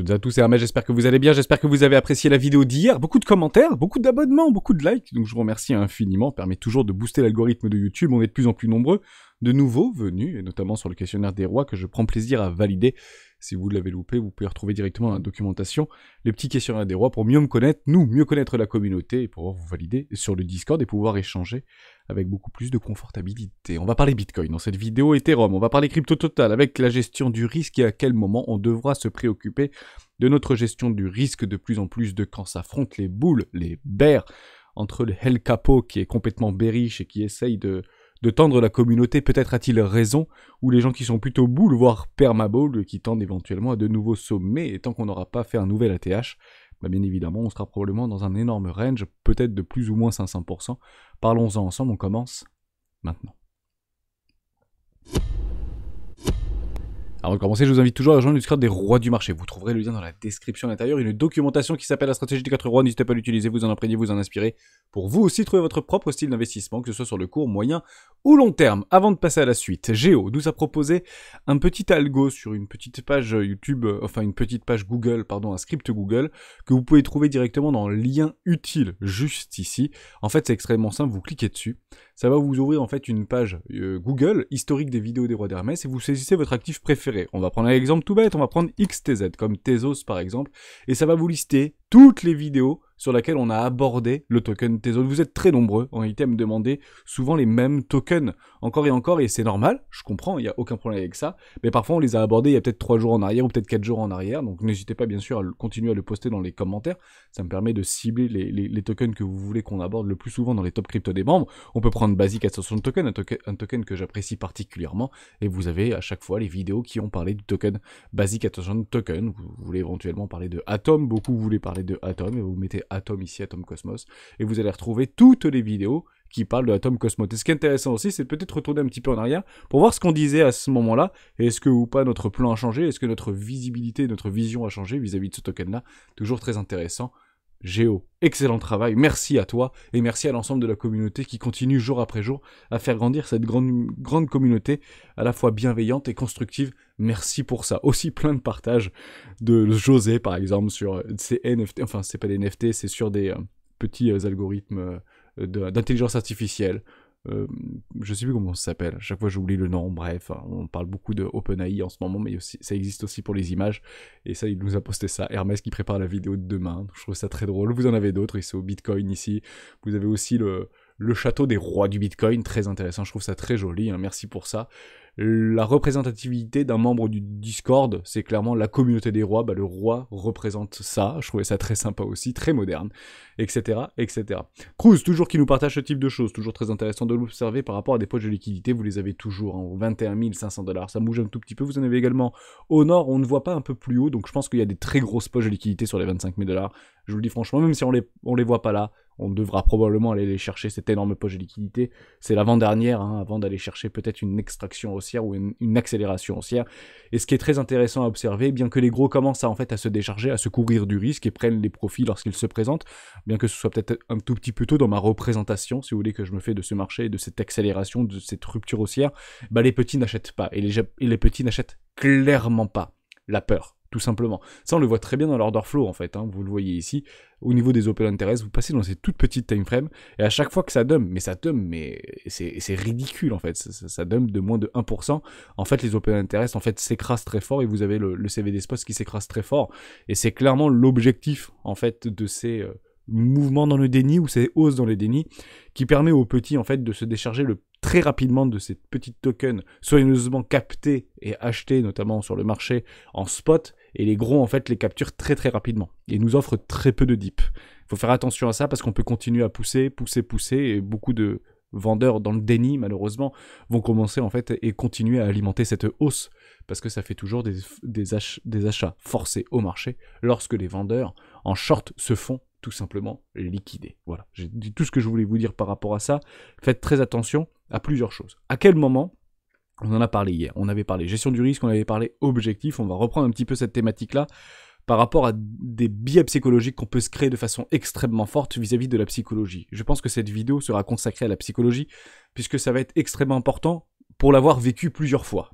toutes et à tous, c'est Hermès, j'espère que vous allez bien, j'espère que vous avez apprécié la vidéo d'hier, beaucoup de commentaires, beaucoup d'abonnements, beaucoup de likes, donc je vous remercie infiniment, permet toujours de booster l'algorithme de YouTube, on est de plus en plus nombreux, de nouveaux venus, et notamment sur le questionnaire des rois que je prends plaisir à valider. Si vous l'avez loupé, vous pouvez retrouver directement dans la documentation les petits questionnaires des rois pour mieux me connaître, mieux connaître la communauté, et pouvoir vous valider sur le Discord et pouvoir échanger avec beaucoup plus de confortabilité. On va parler Bitcoin dans cette vidéo, Ethereum, on va parler crypto total avec la gestion du risque et à quel moment on devra se préoccuper de notre gestion du risque de plus en plus de quand s'affrontent les bulls, les bears, entre le El Capo qui est complètement bearish et qui essaye de tendre la communauté, peut-être a-t-il raison, ou les gens qui sont plutôt bulls, voire permabull, qui tendent éventuellement à de nouveaux sommets, et tant qu'on n'aura pas fait un nouvel ATH, bah bien évidemment, on sera probablement dans un énorme range, peut-être de plus ou moins 500%. Parlons-en ensemble, on commence maintenant. Avant de commencer, je vous invite toujours à rejoindre le Discord des rois du marché. Vous trouverez le lien dans la description à l'intérieur. Une documentation qui s'appelle la stratégie des 4 rois. N'hésitez pas à l'utiliser, vous en imprégner, vous en inspirer. Pour vous aussi trouver votre propre style d'investissement, que ce soit sur le court, moyen ou long terme. Avant de passer à la suite, Géo nous a proposé un petit algo sur une petite page YouTube, enfin une petite page Google, pardon, un script Google, que vous pouvez trouver directement dans le lien utile, juste ici. En fait, c'est extrêmement simple, vous cliquez dessus. Ça va vous ouvrir en fait une page Google, historique des vidéos des rois d'Hermès, et vous saisissez votre actif préféré. On va prendre un exemple tout bête, on va prendre XTZ, comme Tezos par exemple, et ça va vous lister toutes les vidéos sur laquelle on a abordé le token Tezos. Vous êtes très nombreux en réalité à me demander souvent les mêmes tokens, encore, et c'est normal, je comprends, il n'y a aucun problème avec ça, mais parfois on les a abordés il y a peut-être 3 jours en arrière ou peut-être 4 jours en arrière, donc n'hésitez pas bien sûr à continuer à le poster dans les commentaires, ça me permet de cibler les tokens que vous voulez qu'on aborde le plus souvent dans les top crypto des membres. On peut prendre Basic Attention Token, un token que j'apprécie particulièrement, et vous avez à chaque fois les vidéos qui ont parlé du token Basic Attention Token. Vous voulez éventuellement parler de Atom, beaucoup voulaient parler de Atom, et vous mettez Atom ici, Atom Cosmos, et vous allez retrouver toutes les vidéos qui parlent de Atom Cosmos. Et ce qui est intéressant aussi, c'est peut-être retourner un petit peu en arrière pour voir ce qu'on disait à ce moment-là, et est-ce que ou pas notre plan a changé, est-ce que notre visibilité, notre vision a changé vis-à-vis de ce token-là. Toujours très intéressant. Géo, excellent travail, merci à toi, et merci à l'ensemble de la communauté qui continue jour après jour à faire grandir cette grande communauté, à la fois bienveillante et constructive. Merci pour ça. Aussi plein de partages de José, par exemple, sur ces NFT, enfin c'est pas des NFT, c'est sur des petits algorithmes d'intelligence artificielle. Je sais plus comment ça s'appelle, à chaque fois j'oublie le nom, bref, on parle beaucoup de OpenAI en ce moment, mais aussi, ça existe aussi pour les images, et ça il nous a posté ça, Hermès qui prépare la vidéo de demain, je trouve ça très drôle. Vous en avez d'autres, ici au Bitcoin ici, vous avez aussi le château des rois du Bitcoin, très intéressant, je trouve ça très joli, hein, merci pour ça. La représentativité d'un membre du Discord, c'est clairement la communauté des rois, le roi représente ça, je trouvais ça très sympa aussi, très moderne, etc., etc. Cruz, toujours qui nous partage ce type de choses, toujours très intéressant de l'observer par rapport à des poches de liquidité, vous les avez toujours, hein, 21 500 $, ça bouge un tout petit peu, vous en avez également au nord, on ne voit pas un peu plus haut, donc je pense qu'il y a des très grosses poches de liquidité sur les 25 000 $, je vous le dis franchement, même si on les voit pas là, on devra probablement aller les chercher, cette énorme poche de liquidité. C'est l'avant-dernière, hein, avant d'aller chercher peut-être une extraction haussière ou une accélération haussière. Et ce qui est très intéressant à observer, bien que les gros commencent en fait à se décharger, à se couvrir du risque et prennent les profits lorsqu'ils se présentent, bien que ce soit peut-être un tout petit peu tôt dans ma représentation, si vous voulez, que je me fais de ce marché, et de cette accélération, de cette rupture haussière, les petits n'achètent pas. Et les petits n'achètent clairement pas. La peur. Tout simplement. Ça, on le voit très bien dans l'order flow, en fait. Hein. Vous le voyez ici. Au niveau des open interest, vous passez dans ces toutes petites time frames. Et à chaque fois que ça dump, mais c'est ridicule, en fait. Ça dump de moins de 1%. En fait, les open interest, en fait, s'écrasent très fort. Et vous avez le CVD Spots qui s'écrase très fort. Et c'est clairement l'objectif, en fait, de ces mouvements dans le déni ou ces hausses dans le déni qui permet aux petits, en fait, de se décharger très rapidement de ces petites tokens soigneusement captés et achetés, notamment sur le marché en spot, et les gros en fait les capturent très très rapidement et nous offrent très peu de dip. Il faut faire attention à ça parce qu'on peut continuer à pousser, et beaucoup de vendeurs dans le déni malheureusement vont commencer en fait et continuer à alimenter cette hausse parce que ça fait toujours des achats forcés au marché lorsque les vendeurs en short se font tout simplement liquider. Voilà, j'ai dit tout ce que je voulais vous dire par rapport à ça. Faites très attention à plusieurs choses. À quel moment? On en a parlé hier. On avait parlé gestion du risque, on avait parlé objectif. On va reprendre un petit peu cette thématique-là par rapport à des biais psychologiques qu'on peut se créer de façon extrêmement forte vis-à-vis de la psychologie. Je pense que cette vidéo sera consacrée à la psychologie puisque ça va être extrêmement important pour l'avoir vécu plusieurs fois.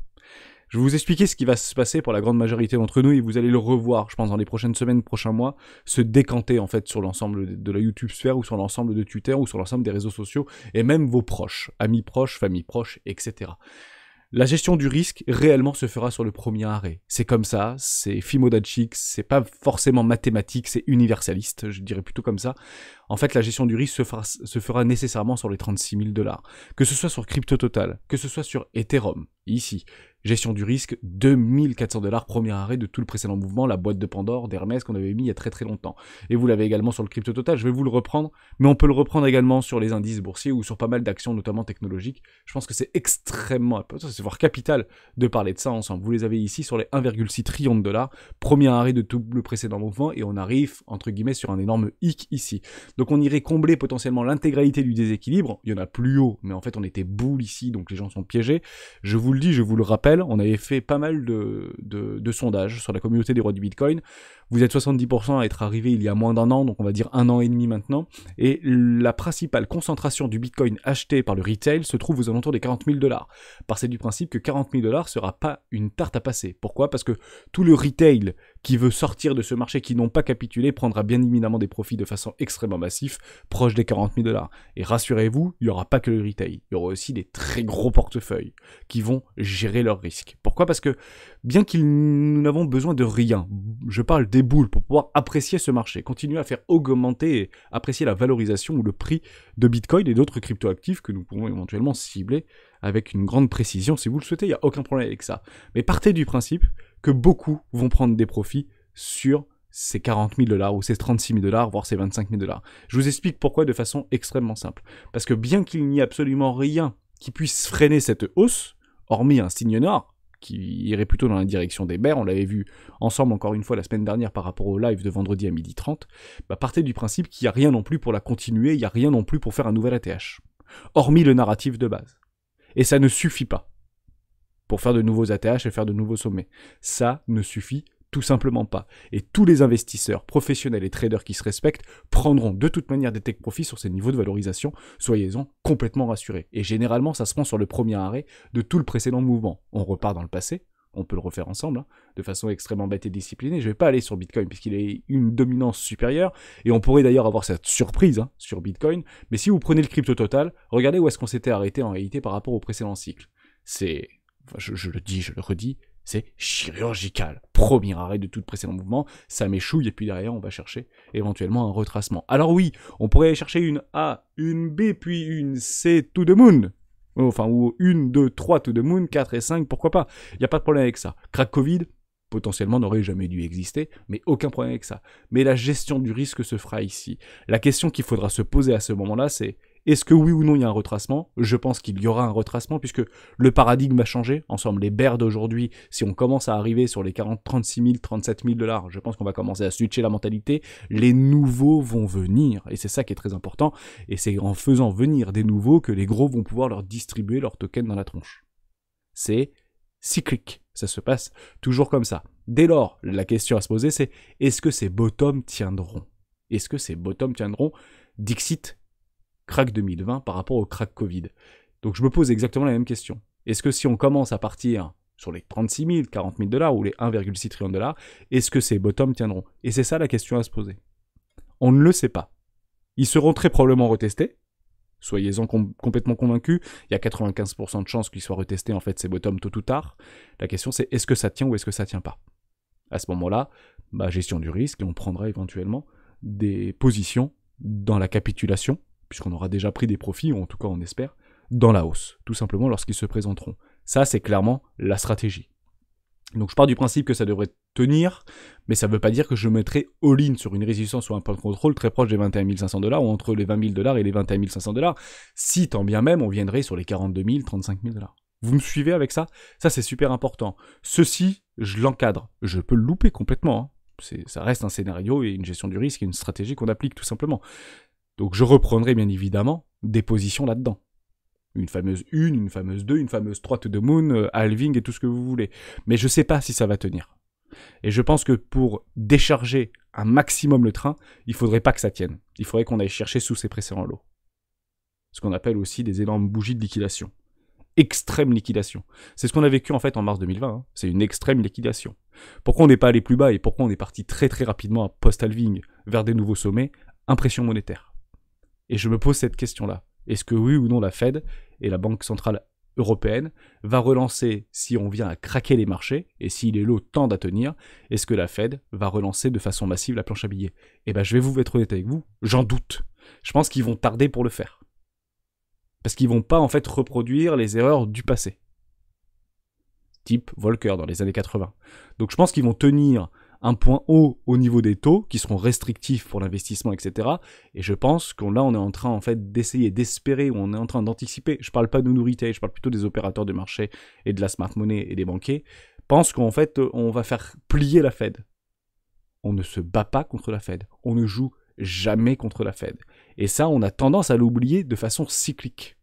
Je vais vous expliquer ce qui va se passer pour la grande majorité d'entre nous et vous allez le revoir, je pense, dans les prochaines semaines, prochains mois, se décanter en fait sur l'ensemble de la YouTube sphère ou sur l'ensemble de Twitter ou sur l'ensemble des réseaux sociaux et même vos proches, amis proches, famille proche, etc. La gestion du risque réellement se fera sur le premier arrêt. C'est comme ça, c'est fimodachique, c'est pas forcément mathématique, c'est universaliste, je dirais plutôt comme ça. En fait, la gestion du risque se fera nécessairement sur les 36 000 $. Que ce soit sur CryptoTotal, que ce soit sur Ethereum, ici. Gestion du risque, 2400 $, premier arrêt de tout le précédent mouvement, la boîte de Pandore d'Hermès qu'on avait mis il y a très très longtemps. Et vous l'avez également sur le CryptoTotal, je vais vous le reprendre, mais on peut le reprendre également sur les indices boursiers ou sur pas mal d'actions, notamment technologiques. Je pense que c'est extrêmement important, c'est voire capital de parler de ça ensemble. Vous les avez ici sur les 1,6 trillions de $, premier arrêt de tout le précédent mouvement, et on arrive, entre guillemets, sur un énorme hic ici. Donc on irait combler potentiellement l'intégralité du déséquilibre, il y en a plus haut, mais en fait on était bull ici, donc les gens sont piégés. Je vous le dis, je vous le rappelle, on avait fait pas mal de sondages sur la communauté des rois du Bitcoin. Vous êtes 70% à être arrivé il y a moins d'un an, donc on va dire 1 an et demi maintenant, et la principale concentration du Bitcoin acheté par le retail se trouve aux alentours des 40 000 $. Partez du principe que 40 000 $ sera pas une tarte à passer. Pourquoi ? Parce que tout le retail qui veut sortir de ce marché, qui n'ont pas capitulé, prendra bien évidemment des profits de façon extrêmement massive, proche des 40 000 $. Et rassurez-vous, il n'y aura pas que le retail, il y aura aussi des très gros portefeuilles qui vont gérer leurs risques. Pourquoi ? Parce que bien nous n'avons besoin de rien, je parle des boules pour pouvoir apprécier ce marché, continuer à faire augmenter et apprécier la valorisation ou le prix de Bitcoin et d'autres cryptoactifs que nous pouvons éventuellement cibler avec une grande précision. Si vous le souhaitez, il n'y a aucun problème avec ça. Mais partez du principe que beaucoup vont prendre des profits sur ces 40 000 $ ou ces 36 000 $, voire ces 25 000 $. Je vous explique pourquoi de façon extrêmement simple. Parce que bien qu'il n'y ait absolument rien qui puisse freiner cette hausse, hormis un signe noir, qui irait plutôt dans la direction des bears, on l'avait vu ensemble encore une fois la semaine dernière par rapport au live de vendredi à 12h30, partez du principe qu'il n'y a rien non plus pour la continuer, il n'y a rien non plus pour faire un nouvel ATH. Hormis le narratif de base. Et ça ne suffit pas pour faire de nouveaux ATH et faire de nouveaux sommets. Ça ne suffit tout simplement pas. Et tous les investisseurs, professionnels et traders qui se respectent prendront de toute manière des take profits sur ces niveaux de valorisation, soyez-en complètement rassurés. Et généralement, ça se prend sur le premier arrêt de tout le précédent mouvement. On repart dans le passé, on peut le refaire ensemble, de façon extrêmement bête et disciplinée. Je ne vais pas aller sur Bitcoin puisqu'il a une dominance supérieure, et on pourrait d'ailleurs avoir cette surprise sur Bitcoin, mais si vous prenez le CryptoTotal, regardez où est-ce qu'on s'était arrêté en réalité par rapport au précédent cycle. C'est, je le dis, je le redis, c'est chirurgical. Premier arrêt de tout le précédent mouvement, ça m'échouille, et puis derrière, on va chercher éventuellement un retracement. Alors oui, on pourrait aller chercher une A, une B, puis une C to the moon. Enfin, ou 1, 2, 3 to the moon, 4 et 5, pourquoi pas. Il n'y a pas de problème avec ça. Crack Covid, potentiellement n'aurait jamais dû exister, mais aucun problème avec ça. Mais la gestion du risque se fera ici. La question qu'il faudra se poser à ce moment-là, c'est est-ce que oui ou non il y a un retracement ? Je pense qu'il y aura un retracement puisque le paradigme a changé. Ensemble, les bears d'aujourd'hui, si on commence à arriver sur les 36 000, 37 000 $, je pense qu'on va commencer à switcher la mentalité. Les nouveaux vont venir et c'est ça qui est très important. Et c'est en faisant venir des nouveaux que les gros vont pouvoir leur distribuer leurs tokens dans la tronche. C'est cyclique. Ça se passe toujours comme ça. Dès lors, la question à se poser, c'est est-ce que ces bottoms tiendront ? Est-ce que ces bottoms tiendront ? Dixit crack 2020 par rapport au crack Covid. Donc je me pose exactement la même question. Est-ce que si on commence à partir sur les 36 000, 40 000 $ ou les 1,6 trillion de $, est-ce que ces bottoms tiendront ? Et c'est ça la question à se poser. On ne le sait pas. Ils seront très probablement retestés. Soyez-en complètement convaincus. Il y a 95% de chances qu'ils soient retestés en fait ces bottoms tôt ou tard. La question c'est est-ce que ça tient ou est-ce que ça tient pas ? À ce moment-là, gestion du risque et on prendra éventuellement des positions dans la capitulation, puisqu'on aura déjà pris des profits, ou en tout cas on espère, dans la hausse, tout simplement lorsqu'ils se présenteront. Ça, c'est clairement la stratégie. Donc je pars du principe que ça devrait tenir, mais ça ne veut pas dire que je mettrai all-in sur une résistance ou un point de contrôle très proche des 21 500 $, ou entre les 20 000 $ et les 21 500 $, si tant bien même on viendrait sur les 42 000, 35 000 $. Vous me suivez avec ça ? Ça, c'est super important. Ceci, je l'encadre. Je peux le louper complètement. Ça reste un scénario et une gestion du risque et une stratégie qu'on applique tout simplement. Donc je reprendrai bien évidemment des positions là-dedans. Une fameuse 1, une fameuse 2, une fameuse 3 to the moon, halving et tout ce que vous voulez. Mais je ne sais pas si ça va tenir. Et je pense que pour décharger un maximum le train, il ne faudrait pas que ça tienne. Il faudrait qu'on aille chercher sous ces précédents lots. Ce qu'on appelle aussi des énormes bougies de liquidation. extrême liquidation. C'est ce qu'on a vécu en fait en mars 2020, hein. C'est une extrême liquidation. Pourquoi on n'est pas allé plus bas et pourquoi on est parti très très rapidement à post-halving vers des nouveaux sommets? Impression monétaire. Et je me pose cette question-là. Est-ce que oui ou non la Fed et la Banque Centrale Européenne va relancer si on vient à craquer les marchés et si les lots tendent à tenir? Est-ce que la Fed va relancer de façon massive la planche à billets? Eh ben je vais vous être honnête avec vous, j'en doute. Je pense qu'ils vont tarder pour le faire. Parce qu'ils vont pas en fait reproduire les erreurs du passé. Type Volcker dans les années 80. Donc je pense qu'ils vont tenir un point haut au niveau des taux, qui seront restrictifs pour l'investissement, etc. Et je pense qu'on là, on est en train en fait d'essayer, d'espérer, ou on est en train d'anticiper. Je parle pas de nous retail, je parle plutôt des opérateurs de marché et de la smart money et des banquiers. Pense qu'en fait, on va faire plier la Fed. On ne se bat pas contre la Fed. On ne joue jamais contre la Fed. Et ça, on a tendance à l'oublier de façon cyclique.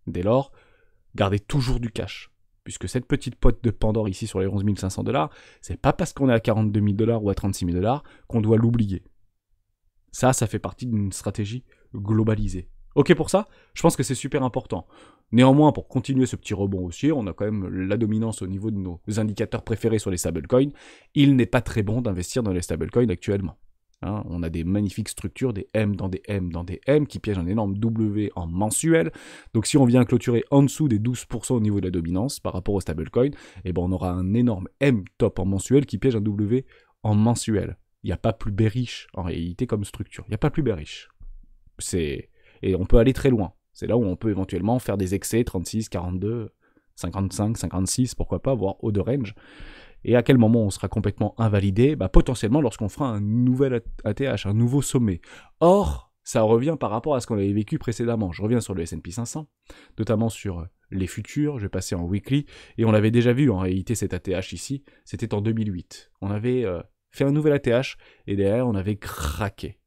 Dès lors, gardez toujours du cash. Puisque cette petite pote de Pandore ici sur les 11 500 $, c'est pas parce qu'on est à 42 000 $ ou à 36 000 $ qu'on doit l'oublier. Ça fait partie d'une stratégie globalisée. Ok pour ça? Je pense que c'est super important. Néanmoins, pour continuer ce petit rebond haussier, on a quand même la dominance au niveau de nos indicateurs préférés sur les stablecoins. Il n'est pas très bon d'investir dans les stablecoins actuellement. Hein, on a des magnifiques structures, des M dans des M dans des M, qui piègent un énorme W en mensuel. Donc si on vient clôturer en dessous des 12% au niveau de la dominance par rapport au stablecoin, eh ben on aura un énorme M top en mensuel qui piège un W en mensuel. Il n'y a pas plus bearish en réalité comme structure. Il n'y a pas plus bearish. Et on peut aller très loin. C'est là où on peut éventuellement faire des excès 36, 42, 55, 56, pourquoi pas, voire haut de range. Et à quel moment on sera complètement invalidé? Potentiellement lorsqu'on fera un nouvel ATH, un nouveau sommet. Or, ça revient par rapport à ce qu'on avait vécu précédemment. Je reviens sur le S&P 500, notamment sur les futurs, je vais passer en weekly, et on l'avait déjà vu en réalité cet ATH ici, c'était en 2008. On avait fait un nouvel ATH, et derrière on avait craqué.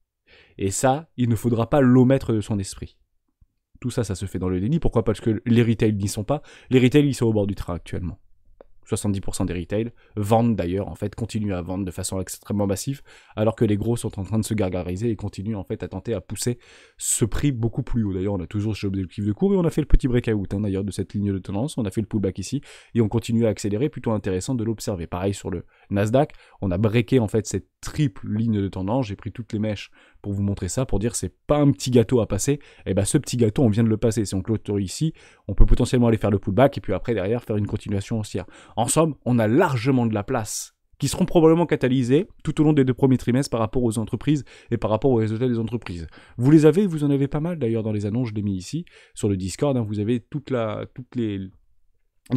Et ça, il ne faudra pas l'omettre de son esprit. Tout ça, ça se fait dans le déni. Pourquoi? Parce que les retails n'y sont pas. Les retails, ils sont au bord du train actuellement. 70% des retails vendent d'ailleurs, en fait, continuent à vendre de façon extrêmement massive, alors que les gros sont en train de se gargariser et continuent en fait à tenter à pousser ce prix beaucoup plus haut. D'ailleurs, on a toujours ce objectif de cours et on a fait le petit breakout d'ailleurs de cette ligne de tendance, on a fait le pullback ici et on continue à accélérer, plutôt intéressant de l'observer. Pareil sur le Nasdaq, on a breaké en fait cette triple ligne de tendance, j'ai pris toutes les mèches pour vous montrer ça, pour dire c'est pas un petit gâteau à passer, et ce petit gâteau on vient de le passer, si on clôture ici, on peut potentiellement aller faire le pullback et puis après derrière faire une continuation haussière. En somme, on a largement de la place qui seront probablement catalysés tout au long des 2 premiers trimestres par rapport aux entreprises et par rapport aux résultats des entreprises. Vous les avez, vous en avez pas mal d'ailleurs dans les annonces, je l'ai mis ici sur le Discord, hein, vous avez toutes les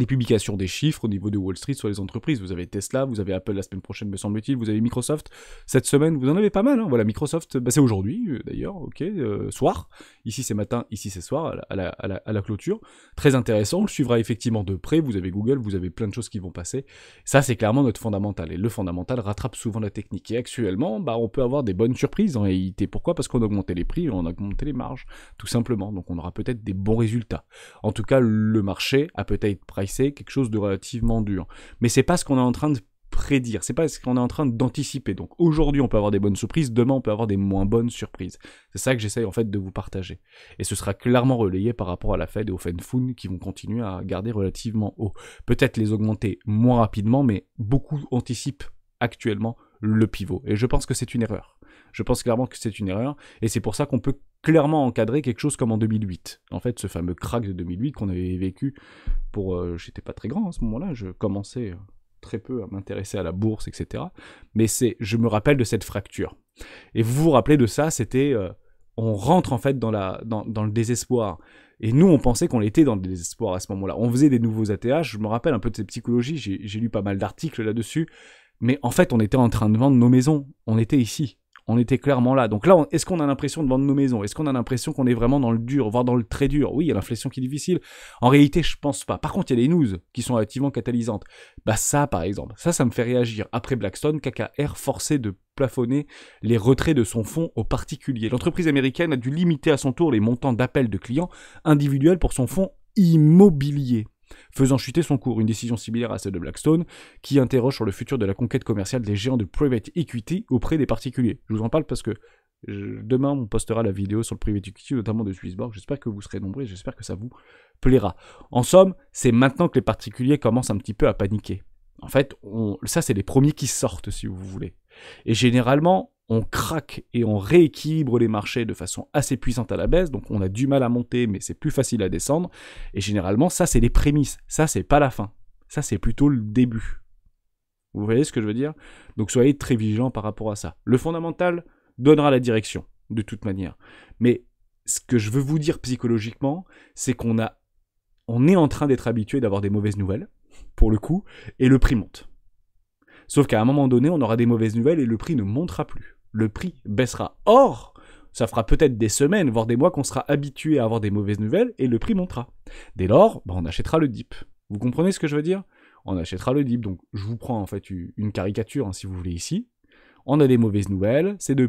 publications des chiffres au niveau de Wall Street sur les entreprises. Vous avez Tesla, vous avez Apple la semaine prochaine me semble-t-il, vous avez Microsoft cette semaine, vous en avez pas mal, hein. Voilà, Microsoft, c'est aujourd'hui d'ailleurs, ok, soir, ici c'est matin, ici c'est soir, à la clôture, très intéressant, on le suivra effectivement de près, vous avez Google, vous avez plein de choses qui vont passer, ça c'est clairement notre fondamental, et le fondamental rattrape souvent la technique, et actuellement, on peut avoir des bonnes surprises en réalité. Pourquoi? Parce qu'on a augmenté les prix, on a augmenté les marges, tout simplement, donc on aura peut-être des bons résultats. En tout cas, le marché a peut-être quelque chose de relativement dur. Mais c'est pas ce qu'on est en train de prédire, c'est pas ce qu'on est en train d'anticiper. Donc aujourd'hui on peut avoir des bonnes surprises, demain on peut avoir des moins bonnes surprises. C'est ça que j'essaye en fait de vous partager. Et ce sera clairement relayé par rapport à la Fed et au Fed Fund qui vont continuer à garder relativement haut. Peut-être les augmenter moins rapidement, mais beaucoup anticipent actuellement le pivot. Et je pense que c'est une erreur. Je pense clairement que c'est une erreur, et c'est pour ça qu'on peut clairement encadrer quelque chose comme en 2008. En fait, ce fameux crack de 2008 qu'on avait vécu j'étais pas très grand à ce moment-là, je commençais très peu à m'intéresser à la bourse, etc. Mais je me rappelle de cette fracture. Et vous vous rappelez de ça, c'était... on rentre en fait dans le désespoir. Et nous, on pensait qu'on était dans le désespoir à ce moment-là. On faisait des nouveaux ATH, je me rappelle un peu de cette psychologie, j'ai lu pas mal d'articles là-dessus, mais en fait, on était en train de vendre nos maisons, on était ici. On était clairement là. Donc là, est-ce qu'on a l'impression de vendre nos maisons? Est-ce qu'on a l'impression qu'on est vraiment dans le dur, voire dans le très dur? Oui, il y a l'inflation qui est difficile. En réalité, je pense pas. Par contre, il y a les news qui sont relativement catalysantes. Ça, par exemple, ça me fait réagir. Après Blackstone, KKR forcé de plafonner les retraits de son fonds aux particuliers. L'entreprise américaine a dû limiter à son tour les montants d'appels de clients individuels pour son fonds immobilier, faisant chuter son cours. Une décision similaire à celle de Blackstone, qui interroge sur le futur de la conquête commerciale des géants de private equity auprès des particuliers. Je vous en parle parce que Demain, on postera la vidéo sur le Private Equity, notamment de Swissborg. J'espère que vous serez nombreux et j'espère que ça vous plaira. En somme, c'est maintenant que les particuliers commencent un petit peu à paniquer. En fait, ça, c'est les premiers qui sortent, si vous voulez. Et généralement, on craque et on rééquilibre les marchés de façon assez puissante à la baisse. Donc, on a du mal à monter, mais c'est plus facile à descendre. Et généralement, ça, c'est les prémices. Ça, c'est pas la fin. Ça, c'est plutôt le début. Vous voyez ce que je veux dire? Donc, soyez très vigilants par rapport à ça. Le fondamental donnera la direction, de toute manière. Mais ce que je veux vous dire psychologiquement, c'est qu'on est en train d'être habitué d'avoir des mauvaises nouvelles, pour le coup, et le prix monte. Sauf qu'à un moment donné, on aura des mauvaises nouvelles et le prix ne montera plus. Le prix baissera. Or, ça fera peut-être des semaines, voire des mois qu'on sera habitué à avoir des mauvaises nouvelles et le prix montera. Dès lors, on achètera le dip. Vous comprenez ce que je veux dire? On achètera le dip. Donc, je vous prends en fait une caricature, si vous voulez, ici. On a des mauvaises nouvelles, c'est de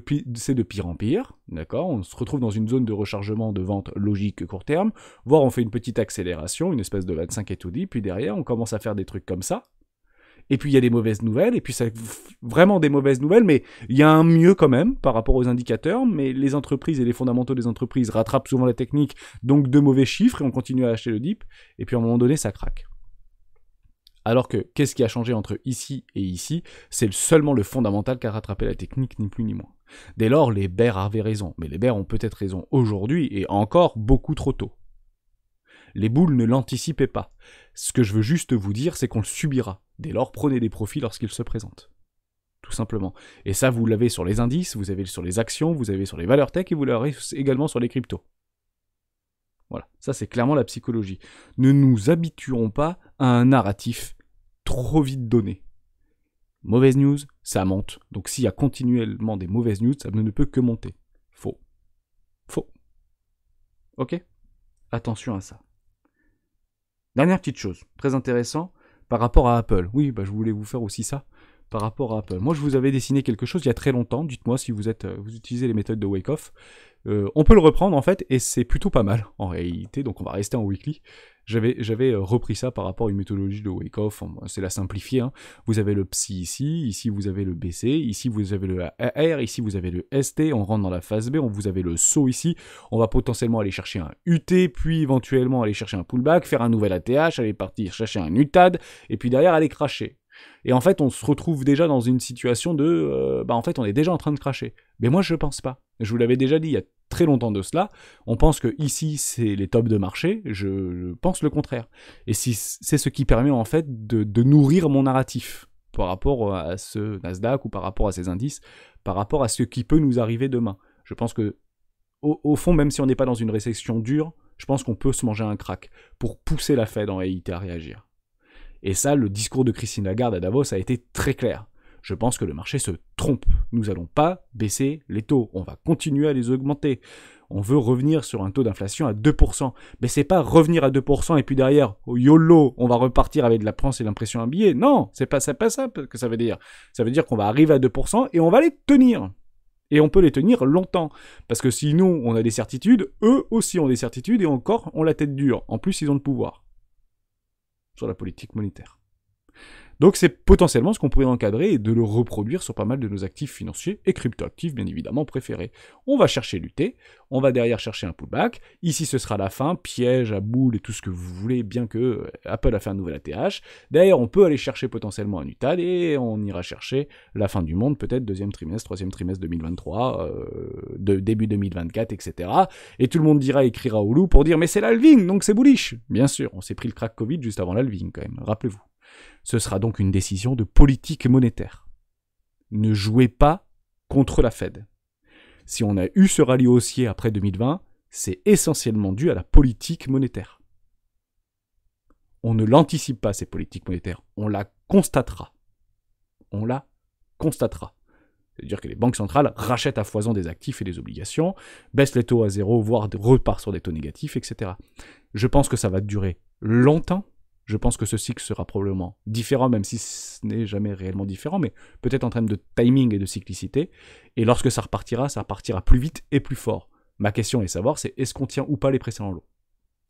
pire en pire, d'accord? On se retrouve dans une zone de rechargement de vente logique court terme, voire on fait une petite accélération, une espèce de 25 et tout dit, puis derrière on commence à faire des trucs comme ça. Et puis il y a des mauvaises nouvelles, et puis c'est vraiment des mauvaises nouvelles, mais il y a un mieux quand même par rapport aux indicateurs, mais les entreprises et les fondamentaux des entreprises rattrapent souvent la technique, donc de mauvais chiffres, et on continue à acheter le dip, et puis à un moment donné ça craque. Alors que, qu'est-ce qui a changé entre ici et ici? C'est seulement le fondamental qui a rattrapé la technique, ni plus ni moins. Dès lors, les bears avaient raison, mais les bears ont peut-être raison aujourd'hui, et encore beaucoup trop tôt. Les boules ne l'anticipaient pas. Ce que je veux juste vous dire, c'est qu'on le subira. Dès lors, prenez des profits lorsqu'ils se présentent. Tout simplement. Et ça, vous l'avez sur les indices, vous avez sur les actions, vous avez sur les valeurs tech, et vous l'avez également sur les cryptos. Voilà, ça c'est clairement la psychologie. Ne nous habituons pas à un narratif trop vite donné. Mauvaise news, ça monte. Donc s'il y a continuellement des mauvaises news, ça ne peut que monter. Faux. Faux. Ok? Attention à ça. Dernière petite chose, très intéressant, par rapport à Apple. Oui, je voulais vous faire aussi ça, par rapport à Apple. Moi, je vous avais dessiné quelque chose il y a très longtemps. Dites-moi si vous utilisez les méthodes de Wyckoff. On peut le reprendre en fait, et c'est plutôt pas mal en réalité, donc on va rester en weekly. J'avais repris ça par rapport à une méthodologie de Wyckoff, c'est la simplifier. Hein. Vous avez le PSI ici vous avez le BC, ici vous avez le AR, ici vous avez le ST, on rentre dans la phase B, vous avez le saut ici, on va potentiellement aller chercher un UT, puis éventuellement aller chercher un pullback, faire un nouvel ATH, aller partir chercher un UTAD, et puis derrière aller cracher. Et en fait, on se retrouve déjà dans une situation de... en fait, on est déjà en train de cracher. Mais moi, je pense pas. Je vous l'avais déjà dit il y a très longtemps de cela. On pense que ici, c'est les tops de marché. Je pense le contraire. Et c'est ce qui permet, en fait, de nourrir mon narratif par rapport à ce Nasdaq ou par rapport à ces indices, par rapport à ce qui peut nous arriver demain. Je pense que, au fond, même si on n'est pas dans une récession dure, je pense qu'on peut se manger un crack pour pousser la Fed en réalité à réagir. Et ça, le discours de Christine Lagarde à Davos a été très clair. Je pense que le marché se trompe. Nous n'allons pas baisser les taux. On va continuer à les augmenter. On veut revenir sur un taux d'inflation à 2%. Mais c'est pas revenir à 2% et puis derrière, au YOLO, on va repartir avec de la prance et l'impression à un billet. Non, c'est pas ça que ça veut dire. Ça veut dire qu'on va arriver à 2% et on va les tenir. Et on peut les tenir longtemps. Parce que si nous, on a des certitudes, eux aussi ont des certitudes et encore, ont la tête dure. En plus, ils ont le pouvoir sur la politique monétaire. Donc c'est potentiellement ce qu'on pourrait encadrer et de le reproduire sur pas mal de nos actifs financiers et cryptoactifs bien évidemment préférés. On va chercher l'UT, on va derrière chercher un pullback, ici ce sera la fin, piège à boule et tout ce que vous voulez, bien que Apple a fait un nouvel ATH. Derrière on peut aller chercher potentiellement un UTAD et on ira chercher la fin du monde, peut-être deuxième trimestre, troisième trimestre 2023, début 2024, etc. Et tout le monde écrira au loup pour dire mais c'est l'halving, donc c'est bullish. Bien sûr, on s'est pris le crack Covid juste avant l'halving quand même, rappelez-vous. Ce sera donc une décision de politique monétaire. Ne jouez pas contre la Fed. Si on a eu ce rallye haussier après 2020, c'est essentiellement dû à la politique monétaire. On ne l'anticipe pas, ces politiques monétaires. On la constatera. On la constatera. C'est-à-dire que les banques centrales rachètent à foison des actifs et des obligations, baissent les taux à zéro, voire repartent sur des taux négatifs, etc. Je pense que ça va durer longtemps. Je pense que ce cycle sera probablement différent, même si ce n'est jamais réellement différent, mais peut-être en termes de timing et de cyclicité. Et lorsque ça repartira plus vite et plus fort. Ma question est de savoir, c'est est-ce qu'on tient ou pas les précédents lots?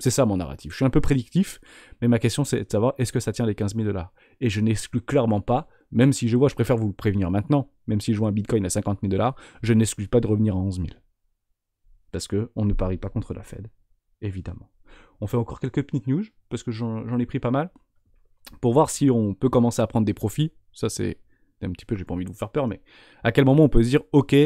C'est ça mon narratif. Je suis un peu prédictif, mais ma question c'est de savoir est-ce que ça tient les 15 000 $. Et je n'exclus clairement pas, même si je préfère vous le prévenir maintenant, même si je vois un Bitcoin à 50 000 $, je n'exclus pas de revenir à 11 000. Parce qu'on ne parie pas contre la Fed, évidemment. On fait encore quelques petites news, parce que j'en ai pris pas mal, pour voir si on peut commencer à prendre des profits. Ça, c'est un petit peu, j'ai pas envie de vous faire peur, mais à quel moment on peut se dire, ok,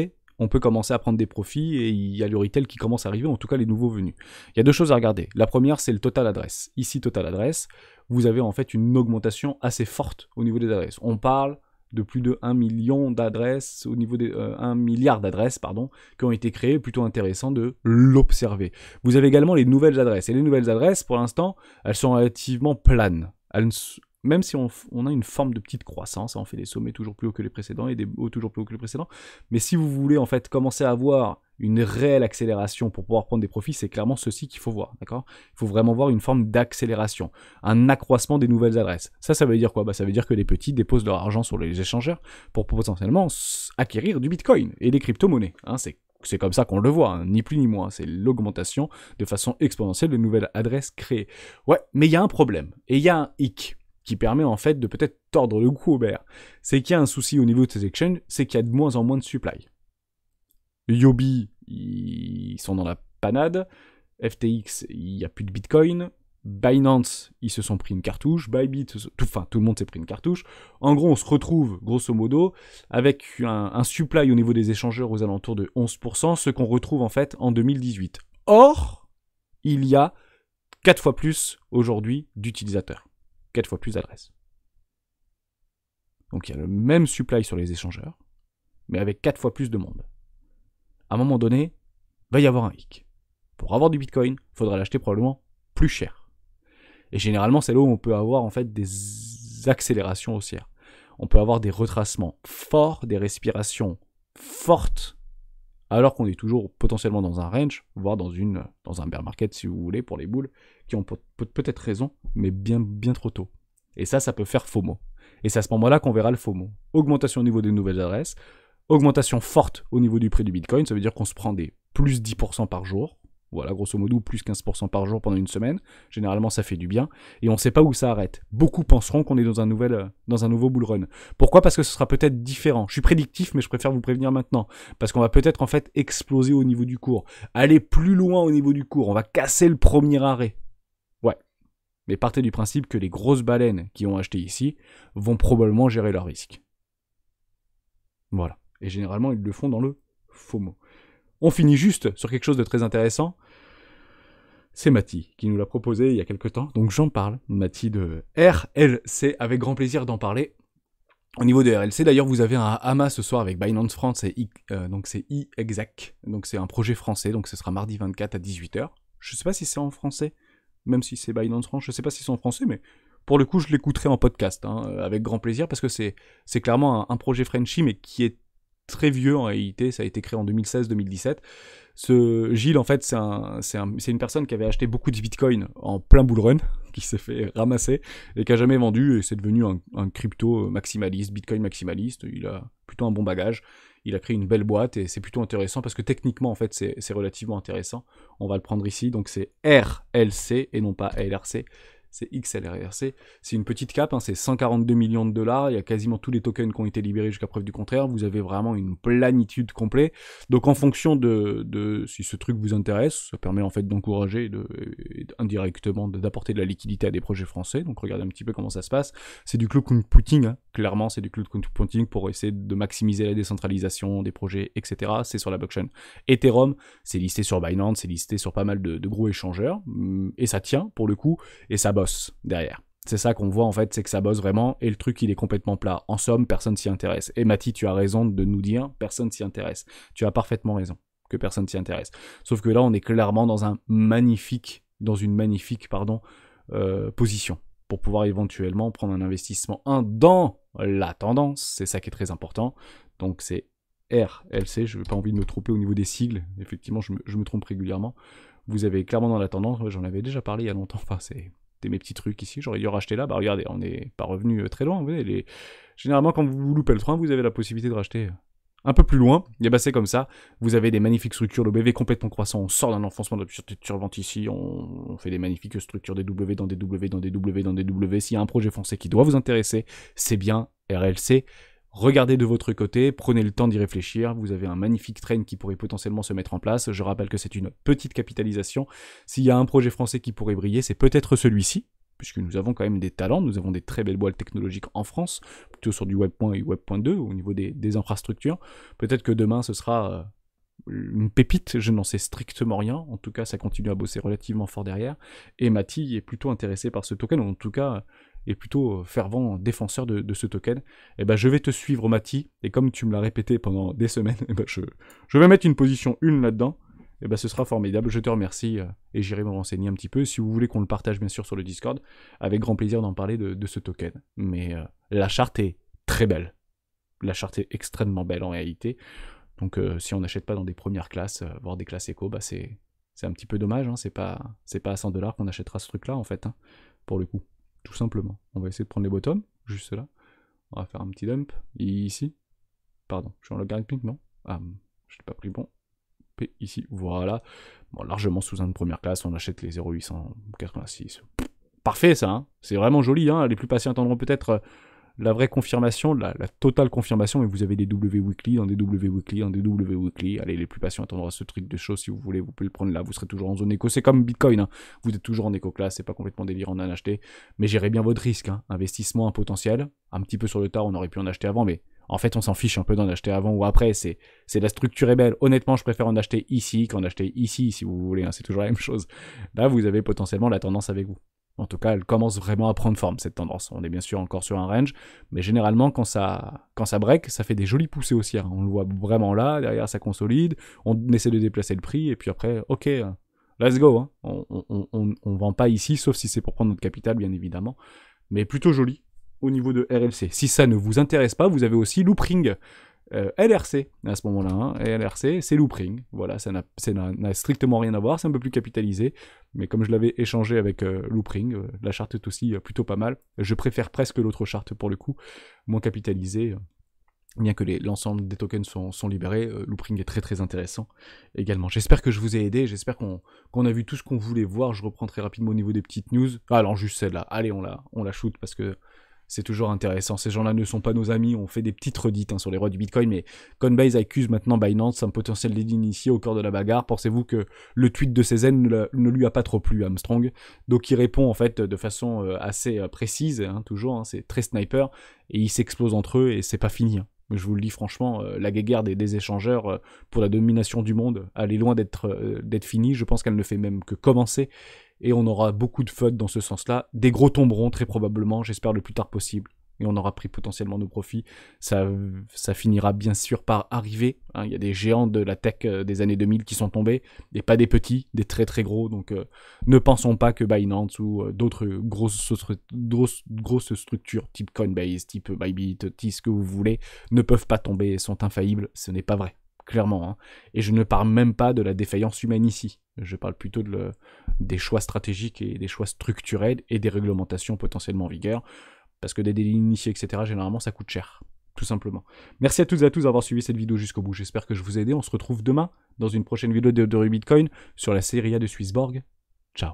on peut commencer à prendre des profits, et il y a le retail qui commence à arriver, en tout cas les nouveaux venus. Il y a deux choses à regarder. La première, c'est le total adresse. Ici, total adresse, vous avez en fait une augmentation assez forte au niveau des adresses. On parle de plus de 1 million d'adresses, au niveau des 1 milliard d'adresses, pardon, qui ont été créées, plutôt intéressant de l'observer. Vous avez également les nouvelles adresses. Et les nouvelles adresses, pour l'instant, elles sont relativement planes. Même si on a une forme de petite croissance, on fait des sommets toujours plus hauts que les précédents et des hauts toujours plus hauts que les précédents, mais si vous voulez en fait commencer à avoir une réelle accélération pour pouvoir prendre des profits, c'est clairement ceci qu'il faut voir, d'accord? Il faut vraiment voir une forme d'accélération, un accroissement des nouvelles adresses. Ça veut dire quoi? Ça veut dire que les petits déposent leur argent sur les échangeurs pour potentiellement acquérir du Bitcoin et des crypto-monnaies, hein, c'est comme ça qu'on le voit, hein, ni plus ni moins. C'est l'augmentation de façon exponentielle de nouvelles adresses créées. Ouais, mais il y a un problème, et il y a un hic qui permet en fait de peut-être tordre le cou au bear. C'est qu'il y a un souci au niveau de ces exchanges, c'est qu'il y a de moins en moins de supply. Yobi, ils sont dans la panade. FTX, il n'y a plus de Bitcoin. Binance, ils se sont pris une cartouche. Bybit, tout le monde s'est pris une cartouche. En gros, on se retrouve, grosso modo, avec un supply au niveau des échangeurs aux alentours de 11%, ce qu'on retrouve en fait en 2018. Or, il y a 4 fois plus aujourd'hui d'utilisateurs. 4 fois plus d'adresses. Donc il y a le même supply sur les échangeurs, mais avec 4 fois plus de monde. À un moment donné, il va y avoir un hic. Pour avoir du Bitcoin, il faudra l'acheter probablement plus cher. Et généralement, c'est là où on peut avoir en fait des accélérations haussières. On peut avoir des retracements forts, des respirations fortes, alors qu'on est toujours potentiellement dans un range, voire dans un bear market si vous voulez, pour les bulls, qui ont peut-être raison, mais bien trop tôt. Et ça peut faire FOMO. Et c'est à ce moment-là qu'on verra le FOMO. Augmentation au niveau des nouvelles adresses, augmentation forte au niveau du prix du Bitcoin, ça veut dire qu'on se prend des plus 10% par jour, voilà, grosso modo, plus 15% par jour pendant une semaine. Généralement, ça fait du bien. Et on ne sait pas où ça arrête. Beaucoup penseront qu'on est dans un nouveau bull run. Pourquoi? Parce que ce sera peut-être différent. Je suis prédictif, mais je préfère vous prévenir maintenant. Parce qu'on va peut-être, en fait, exploser au niveau du cours. Aller plus loin au niveau du cours. On va casser le premier arrêt. Ouais. Mais partez du principe que les grosses baleines qui ont acheté ici vont probablement gérer leurs risques. Voilà. Et généralement, ils le font dans le FOMO. On finit juste sur quelque chose de très intéressant. C'est Mathie qui nous l'a proposé il y a quelques temps, donc j'en parle. Mathie de RLC, avec grand plaisir d'en parler. Au niveau de RLC, d'ailleurs, vous avez un AMA ce soir avec Binance France, donc c'est iExac, donc c'est un projet français, donc ce sera mardi 24 à 18h. Je sais pas si c'est en français, même si c'est Binance France, je sais pas si c'est en français, mais pour le coup, je l'écouterai en podcast, hein, avec grand plaisir, parce que c'est clairement un projet Frenchy, mais qui est très vieux en réalité, ça a été créé en 2016-2017. Ce Gilles, en fait, c'est une personne qui avait acheté beaucoup de Bitcoin en plein bull run, qui s'est fait ramasser et qui a jamais vendu, et c'est devenu un crypto maximaliste, Bitcoin maximaliste. Il a plutôt un bon bagage, il a créé une belle boîte et c'est plutôt intéressant parce que techniquement, en fait, c'est relativement intéressant. On va le prendre ici, donc c'est RLC et non pas LRC. C'est XLRC, c'est une petite cap, hein, c'est 142 millions de dollars, il y a quasiment tous les tokens qui ont été libérés jusqu'à preuve du contraire, vous avez vraiment une planitude complète, donc en fonction de si ce truc vous intéresse, ça permet en fait d'encourager et indirectement d'apporter de la liquidité à des projets français, donc regardez un petit peu comment ça se passe, c'est du cloud computing, hein, clairement c'est du cloud computing pour essayer de maximiser la décentralisation des projets, etc. C'est sur la blockchain Ethereum, c'est listé sur Binance, c'est listé sur pas mal de gros échangeurs, et ça tient pour le coup, et ça bosse derrière. C'est ça qu'on voit en fait, c'est que ça bosse vraiment et le truc il est complètement plat. En somme, personne s'y intéresse. Et Mathie, tu as raison de nous dire, personne s'y intéresse. Tu as parfaitement raison que personne s'y intéresse. Sauf que là, on est clairement dans une magnifique position pour pouvoir éventuellement prendre un investissement dans la tendance. C'est ça qui est très important. Donc c'est RLC, je n'ai pas envie de me tromper au niveau des sigles. Effectivement, je me trompe régulièrement. Vous avez clairement dans la tendance, j'en avais déjà parlé il y a longtemps, enfin c'est mes petits trucs ici, j'aurais dû racheter là, bah regardez, on n'est pas revenu très loin, vous voyez, généralement quand vous loupez le train, vous avez la possibilité de racheter un peu plus loin, et bah c'est comme ça, vous avez des magnifiques structures, le BV complètement croissant, on sort d'un enfoncement de survente ici, on fait des magnifiques structures, des W dans des W, dans des W, dans des W, s'il y a un projet français qui doit vous intéresser, c'est bien RLC. Regardez de votre côté, prenez le temps d'y réfléchir, vous avez un magnifique train qui pourrait potentiellement se mettre en place. Je rappelle que c'est une petite capitalisation. S'il y a un projet français qui pourrait briller, c'est peut-être celui-ci, puisque nous avons quand même des talents, nous avons des très belles boîtes technologiques en France, plutôt sur du Web 1 et Web 2 au niveau des infrastructures. Peut-être que demain ce sera une pépite, je n'en sais strictement rien. En tout cas, ça continue à bosser relativement fort derrière. Et Mati est plutôt intéressé par ce token, ou en tout cas est plutôt fervent défenseur de ce token. Et ben, je vais te suivre, Mati, et comme tu me l'as répété pendant des semaines, et ben, je vais mettre une position 1 là-dedans. Et ben, ce sera formidable, je te remercie, et j'irai me renseigner un petit peu. Si vous voulez qu'on le partage bien sûr sur le Discord, avec grand plaisir d'en parler de ce token. Mais la charte est très belle. La charte est extrêmement belle en réalité. Donc si on n'achète pas dans des premières classes, voire des classes éco, bah c'est un petit peu dommage, hein. C'est pas à 100 $ qu'on achètera ce truc-là en fait, hein, pour le coup. Tout simplement. On va essayer de prendre les bottoms, juste là. On va faire un petit dump, ici. Pardon, je suis en logarithmique, non? Ah, je l'ai pas pris bon. P ici, voilà. Bon, largement sous un de première classe, on achète les 0,886. Parfait ça, hein. C'est vraiment joli, hein. Les plus patients attendront peut-être la vraie confirmation, la totale confirmation, et vous avez des W weekly, dans des W weekly, dans des W weekly. Allez, les plus patients attendront ce truc de choses si vous voulez, vous pouvez le prendre là, vous serez toujours en zone éco. C'est comme Bitcoin, hein. Vous êtes toujours en éco-classe, c'est pas complètement délirant d'en acheter, mais gérez bien votre risque, hein. Investissement à potentiel, un petit peu sur le tard, on aurait pu en acheter avant, mais en fait, on s'en fiche un peu d'en acheter avant ou après, c'est la structure est belle. Honnêtement, je préfère en acheter ici qu'en acheter ici, si vous voulez, hein. C'est toujours la même chose. Là, vous avez potentiellement la tendance avec vous. En tout cas, elle commence vraiment à prendre forme, cette tendance. On est bien sûr encore sur un range, mais généralement, quand ça break, ça fait des jolies poussées haussières. On le voit vraiment là, derrière, ça consolide, on essaie de déplacer le prix, et puis après, ok, let's go. Hein. On vend pas ici, sauf si c'est pour prendre notre capital, bien évidemment, mais plutôt joli au niveau de RLC. Si ça ne vous intéresse pas, vous avez aussi Loopring. LRC à ce moment-là, hein. Et LRC c'est Loopring, voilà, ça n'a strictement rien à voir, c'est un peu plus capitalisé, mais comme je l'avais échangé avec Loopring, la charte est aussi plutôt pas mal, je préfère presque l'autre charte pour le coup, moins capitalisée, bien que l'ensemble des tokens sont libérés, Loopring est très très intéressant également. J'espère que je vous ai aidé, j'espère qu'on a vu tout ce qu'on voulait voir, je reprends très rapidement au niveau des petites news, alors juste celle-là, allez on la shoot parce que c'est toujours intéressant. Ces gens-là ne sont pas nos amis. On fait des petites redites hein, sur les rois du Bitcoin, mais Coinbase accuse maintenant Binance, un potentiel d'initié au cœur de la bagarre. Pensez-vous que le tweet de CZ ne lui a pas trop plu, Armstrong? Donc il répond en fait de façon assez précise, hein, toujours. Hein, c'est très sniper et ils s'explosent entre eux et c'est pas fini. Hein. Je vous le dis franchement, la guéguerre des échangeurs pour la domination du monde, elle est loin d'être finie. Je pense qu'elle ne fait même que commencer. Et on aura beaucoup de FUD dans ce sens-là. Des gros tomberont très probablement, j'espère le plus tard possible. Et on aura pris potentiellement nos profits. Ça finira bien sûr par arriver. Hein. Il y a des géants de la tech des années 2000 qui sont tombés. Et pas des petits, des très très gros. Donc ne pensons pas que Binance ou d'autres grosses structures, type Coinbase, type Bybit, type ce que vous voulez, ne peuvent pas tomber et sont infaillibles. Ce n'est pas vrai. Clairement, hein. Et je ne parle même pas de la défaillance humaine ici. Je parle plutôt des choix stratégiques et des choix structurels et des réglementations potentiellement en vigueur, parce que des délits initiés, etc., généralement, ça coûte cher, tout simplement. Merci à toutes et à tous d'avoir suivi cette vidéo jusqu'au bout. J'espère que je vous ai aidé. On se retrouve demain dans une prochaine vidéo de Bitcoin sur la série A de Swissborg. Ciao.